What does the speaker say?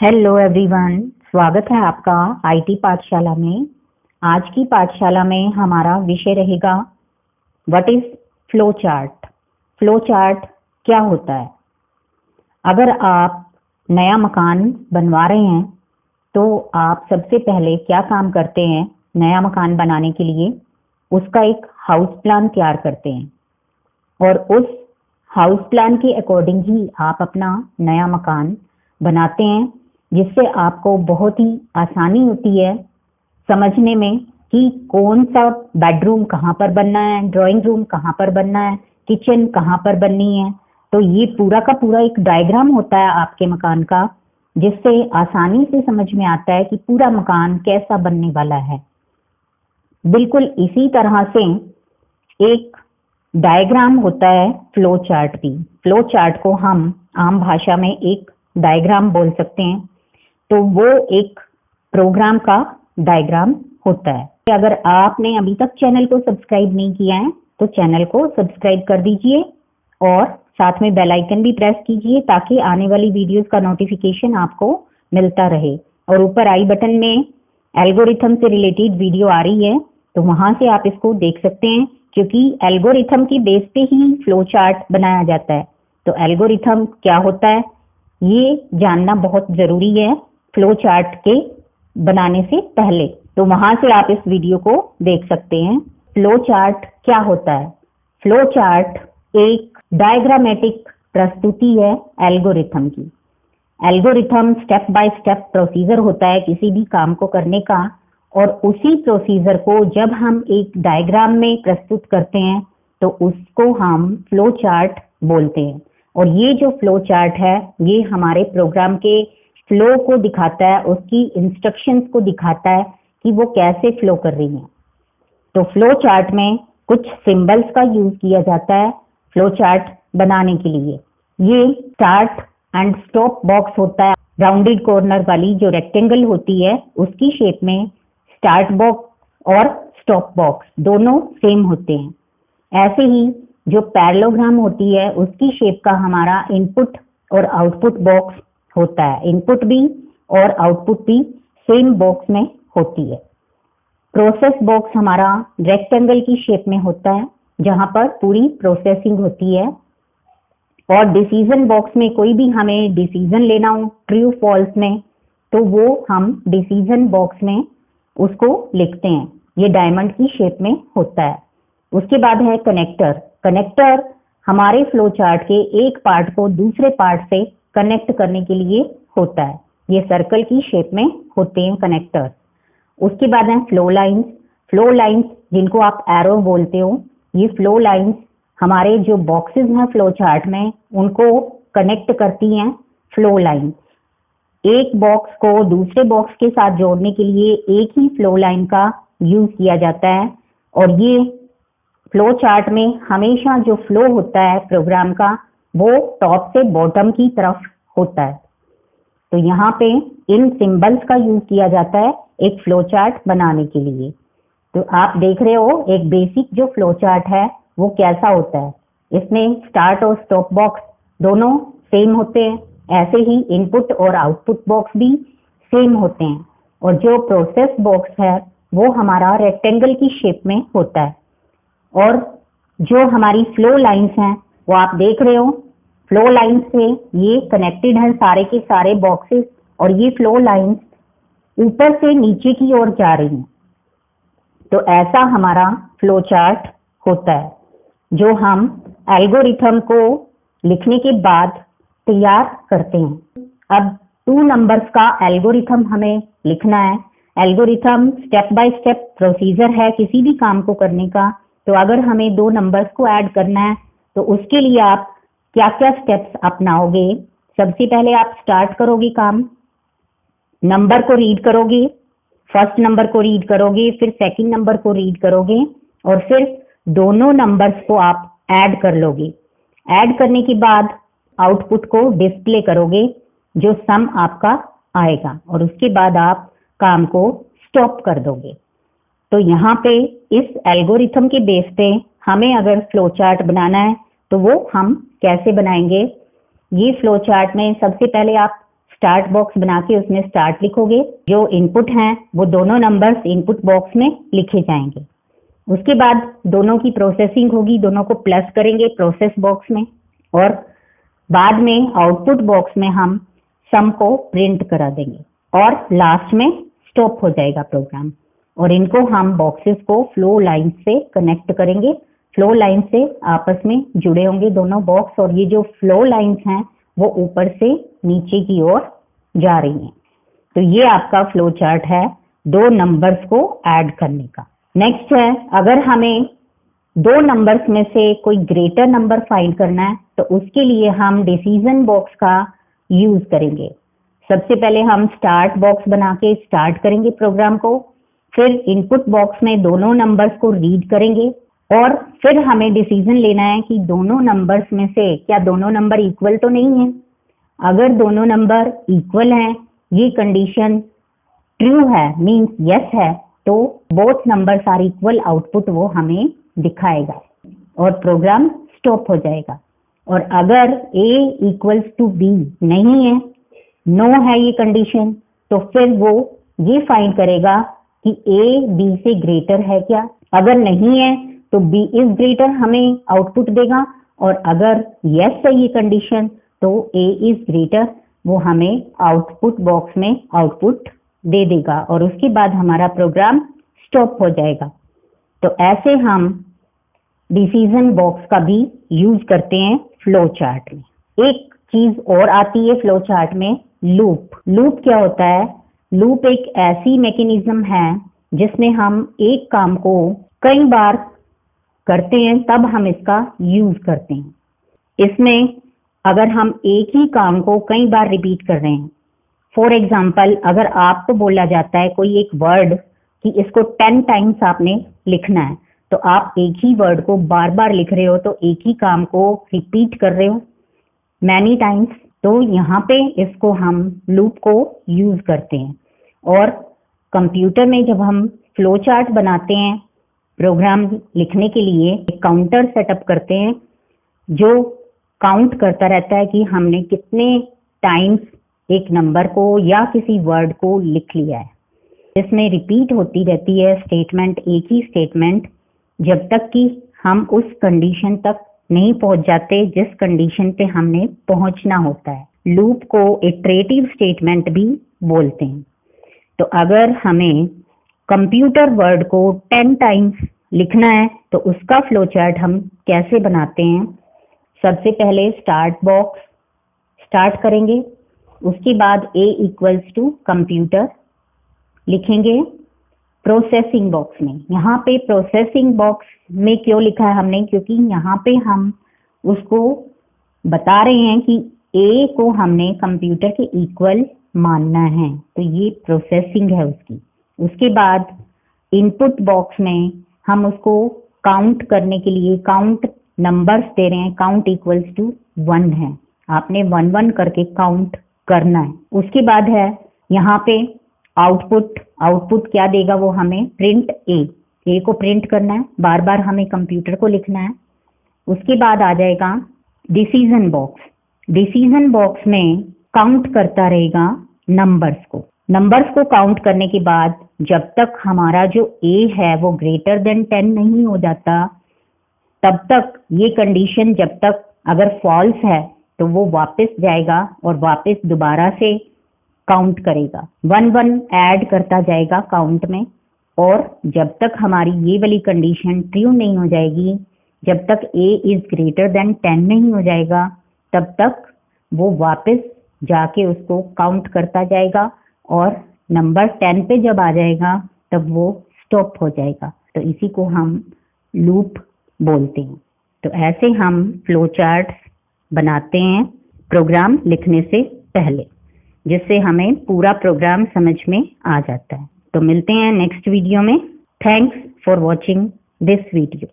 Hello everyone, स्वागत है आपका आईटी पाठशाला में। आज की पाठशाला में हमारा विषय रहेगा what is flow chart. Flow chart क्या होता है? अगर आप नया मकान बनवा रहे हैं तो आप सबसे पहले क्या काम करते हैं? नया मकान बनाने के लिए उसका एक हाउस प्लान तैयार करते हैं और उस हाउस प्लान के अकॉर्डिंग ही आप अपना नया मकान बनाते हैं, जिससे आपको बहुत ही आसानी होती है समझने में कि कौन सा बेडरूम कहाँ पर बनना है, ड्राइंग रूम कहाँ पर बनना है, किचन कहाँ पर बननी है। तो ये पूरा का पूरा एक डायग्राम होता है आपके मकान का, जिससे आसानी से समझ में आता है कि पूरा मकान कैसा बनने वाला है। बिल्कुल इसी तरह से एक डायग्राम होता है फ्लो चार्ट भी। फ्लो चार्ट को हम आम भाषा में एक डायग्राम बोल सकते हैं। तो वो एक प्रोग्राम का डायग्राम होता है। अगर आपने अभी तक चैनल को सब्सक्राइब नहीं किया है तो चैनल को सब्सक्राइब कर दीजिए और साथ में बेल आइकन भी प्रेस कीजिए ताकि आने वाली वीडियोस का नोटिफिकेशन आपको मिलता रहे। और ऊपर आई बटन में एल्गोरिथम से रिलेटेड वीडियो आ रही है, तो वहां से आप इसको देख सकते हैं, क्योंकि एल्गोरिथम की बेस पे ही फ्लो चार्ट बनाया जाता है। तो एल्गोरिथम क्या होता है ये जानना बहुत जरूरी है फ्लो चार्ट के बनाने से पहले। तो वहां से आप इस वीडियो को देख सकते हैं। फ्लो चार्ट क्या होता है? फ्लो चार्ट एक डायग्रामेटिक प्रस्तुति है एल्गोरिथम की। Algorithm step by step procedure होता है किसी भी काम को करने का, और उसी प्रोसीजर को जब हम एक डायग्राम में प्रस्तुत करते हैं तो उसको हम फ्लो चार्ट बोलते हैं। और ये जो फ्लो चार्ट है ये हमारे प्रोग्राम के फ्लो को दिखाता है, उसकी इंस्ट्रक्शंस को दिखाता है कि वो कैसे फ्लो कर रही है। तो फ्लो चार्ट में कुछ सिंबल्स का यूज किया जाता है फ्लो चार्ट बनाने के लिए। ये स्टार्ट एंड स्टॉप बॉक्स होता है, राउंडेड कॉर्नर वाली जो रेक्टेंगल होती है उसकी शेप में स्टार्ट बॉक्स और स्टॉप बॉक्स दोनों सेम होते हैं। ऐसे ही जो पैरेललोग्राम होती है उसकी शेप का हमारा इनपुट और आउटपुट बॉक्स होता है। इनपुट भी और आउटपुट भी सेम बॉक्स में होती है। प्रोसेस बॉक्स हमारा रेक्टेंगल की शेप में होता है जहां पर पूरी प्रोसेसिंग होती है। और डिसीजन बॉक्स में कोई भी हमें डिसीजन लेना हो ट्रू फॉल्स में, तो वो हम डिसीजन बॉक्स में उसको लिखते हैं। ये डायमंड की शेप में होता है। उसके बाद है कनेक्टर। कनेक्टर हमारे फ्लो चार्ट के एक पार्ट को दूसरे पार्ट से कनेक्ट करने के लिए होता है। ये सर्कल की शेप में होते हैं कनेक्टर। उसके बाद है फ्लो लाइंस। फ्लो लाइंस जिनको आप एरो बोलते हो, ये फ्लो लाइंस हमारे जो बॉक्सेस हैं फ्लो चार्ट में उनको कनेक्ट करती हैं फ्लो लाइन। एक बॉक्स को दूसरे बॉक्स के साथ जोड़ने के लिए एक ही फ्लो लाइन का यूज किया जाता है। और ये फ्लो चार्ट में हमेशा जो फ्लो होता है प्रोग्राम का वो टॉप से बॉटम की तरफ होता है। तो यहाँ पे इन सिंबल्स का यूज किया जाता है एक फ्लो चार्ट बनाने के लिए। तो आप देख रहे हो एक बेसिक जो फ्लो चार्ट है वो कैसा होता है। इसमें स्टार्ट और स्टॉप बॉक्स दोनों सेम होते हैं। ऐसे ही इनपुट और आउटपुट बॉक्स भी सेम होते हैं। और जो प्रोसेस बॉक्स है वो हमारा रेक्टेंगल की शेप में होता है। और जो हमारी फ्लो लाइंस हैं वो आप देख रहे हो, फ्लो लाइंस से ये कनेक्टेड हैं सारे के सारे बॉक्सेस, और ये फ्लो लाइंस ऊपर से नीचे की ओर जा रही हैं। तो ऐसा हमारा फ्लो चार्ट होता है जो हम एल्गोरिथम को लिखने के बाद तैयार करते हैं। अब 2 नंबर्स का एल्गोरिथम हमें लिखना है। Algorithm step by step procedure है किसी भी काम को करने का। तो अगर हमें 2 नंबर्स को ऐड करना है तो उसके लिए आप क्या क्या स्टेप्स अपनाओगे? सबसे पहले आप स्टार्ट करोगे काम, नंबर को रीड करोगे, फर्स्ट नंबर को रीड करोगे, फिर सेकंड नंबर को रीड करोगे, और फिर दोनों नंबर्स को आप ऐड कर लोगे। ऐड करने के बाद आउटपुट को डिस्प्ले करोगे जो सम आपका आएगा, और उसके बाद आप काम को स्टॉप कर दोगे। तो यहाँ पे इस एल्गोरिथम के बेस पे हमें अगर फ्लो चार्ट बनाना है तो वो हम कैसे बनाएंगे? ये फ्लो चार्ट में सबसे पहले आप स्टार्ट बॉक्स बना के उसमें स्टार्ट लिखोगे, जो इनपुट हैं वो दोनों नंबर्स इनपुट बॉक्स में लिखे जाएंगे। उसके बाद दोनों की प्रोसेसिंग होगी, दोनों को प्लस करेंगे प्रोसेस बॉक्स में, और बाद में आउटपुट बॉक्स में हम सम को प्रिंट करा देंगे और लास्ट में स्टॉप हो जाएगा प्रोग्राम। और इनको हम बॉक्सेस को फ्लो लाइन से कनेक्ट करेंगे, फ्लो लाइन से आपस में जुड़े होंगे दोनों बॉक्स, और ये जो फ्लो लाइंस हैं वो ऊपर से नीचे की ओर जा रही हैं। तो ये आपका फ्लो चार्ट है दो नंबर्स को ऐड करने का। नेक्स्ट है, अगर हमें दो नंबर्स में से कोई ग्रेटर नंबर फाइंड करना है तो उसके लिए हम डिसीजन बॉक्स का यूज करेंगे। सबसे पहले हम स्टार्ट बॉक्स बना के स्टार्ट करेंगे प्रोग्राम को, फिर इनपुट बॉक्स में दोनों नंबर्स को रीड करेंगे और फिर हमें डिसीजन लेना है कि दोनों नंबर्स में से क्या दोनों नंबर इक्वल तो नहीं है। अगर दोनों नंबर इक्वल हैं, ये कंडीशन ट्रू है मींस यस है, तो both numbers are equal output वो हमें दिखाएगा और प्रोग्राम स्टॉप हो जाएगा। और अगर a इक्वल्स टू b नहीं है, नो है ये कंडीशन, तो फिर वो ये फाइंड करेगा कि a b से ग्रेटर है क्या। अगर नहीं है तो b इज ग्रेटर हमें आउटपुट देगा, और अगर यस है ये कंडीशन तो a इज ग्रेटर वो हमें आउटपुट बॉक्स में आउटपुट दे देगा और उसके बाद हमारा प्रोग्राम स्टॉप हो जाएगा। तो ऐसे हम डिसीजन बॉक्स का भी यूज करते हैं फ्लो चार्ट में। एक चीज और आती है फ्लो चार्ट में, लूप। लूप क्या होता है? लूप एक ऐसी मैकेनिज्म है जिसमें हम एक काम को कई बार करते हैं तब हम इसका यूज करते हैं। इसमें अगर हम एक ही काम को कई बार रिपीट कर रहे हैं, फॉर एग्जाम्पल अगर आपको बोला जाता है कोई एक वर्ड कि इसको 10 टाइम्स आपने लिखना है, तो आप एक ही वर्ड को बार बार लिख रहे हो, तो एक ही काम को रिपीट कर रहे हो मैनी टाइम्स, तो यहाँ पे इसको हम लूप को यूज करते हैं। और कंप्यूटर में जब हम फ्लो चार्ट बनाते हैं प्रोग्राम लिखने के लिए, एक काउंटर सेटअप करते हैं जो काउंट करता रहता है कि हमने कितने टाइम्स एक नंबर को या किसी वर्ड को लिख लिया है। इसमें रिपीट होती रहती है स्टेटमेंट, एक ही स्टेटमेंट, जब तक कि हम उस कंडीशन तक नहीं पहुंच जाते जिस कंडीशन पे हमने पहुंचना होता है। लूप को इटरेटिव स्टेटमेंट भी बोलते हैं। तो अगर हमें कंप्यूटर वर्ड को 10 टाइम्स लिखना है तो उसका फ्लो चार्ट हम कैसे बनाते हैं? सबसे पहले स्टार्ट बॉक्स स्टार्ट करेंगे, उसके बाद a इक्वल्स टू कंप्यूटर लिखेंगे प्रोसेसिंग बॉक्स में। यहाँ पे प्रोसेसिंग बॉक्स में क्यों लिखा है हमने? क्योंकि यहाँ पे हम उसको बता रहे हैं कि a को हमने कंप्यूटर के इक्वल मानना है, तो ये प्रोसेसिंग है उसकी। उसके बाद इनपुट बॉक्स में हम उसको काउंट करने के लिए काउंट नंबर्स दे रहे हैं, काउंट इक्वल्स टू 1 है, आपने 1 1 करके काउंट करना है। उसके बाद है यहाँ पे आउटपुट। आउटपुट क्या देगा? वो हमें प्रिंट ए को प्रिंट करना है, बार बार हमें कंप्यूटर को लिखना है। उसके बाद आ जाएगा डिसीजन बॉक्स। डिसीजन बॉक्स में काउंट करता रहेगा नंबर्स को। नंबर्स को काउंट करने के बाद जब तक हमारा जो ए है वो ग्रेटर देन 10 नहीं हो जाता, तब तक ये कंडीशन जब तक अगर फॉल्स है तो वो वापस जाएगा और वापस दोबारा से काउंट करेगा, 1 1 ऐड करता जाएगा काउंट में। और जब तक हमारी ये वाली कंडीशन ट्रू नहीं हो जाएगी, जब तक a इज ग्रेटर देन 10 नहीं हो जाएगा, तब तक वो वापस जाके उसको काउंट करता जाएगा और नंबर 10 पे जब आ जाएगा तब वो स्टॉप हो जाएगा। तो इसी को हम लूप बोलते हैं। तो ऐसे हम फ्लो चार्ट बनाते हैं प्रोग्राम लिखने से पहले, जिससे हमें पूरा प्रोग्राम समझ में आ जाता है। तो मिलते हैं नेक्स्ट वीडियो में। Thanks for watching this video.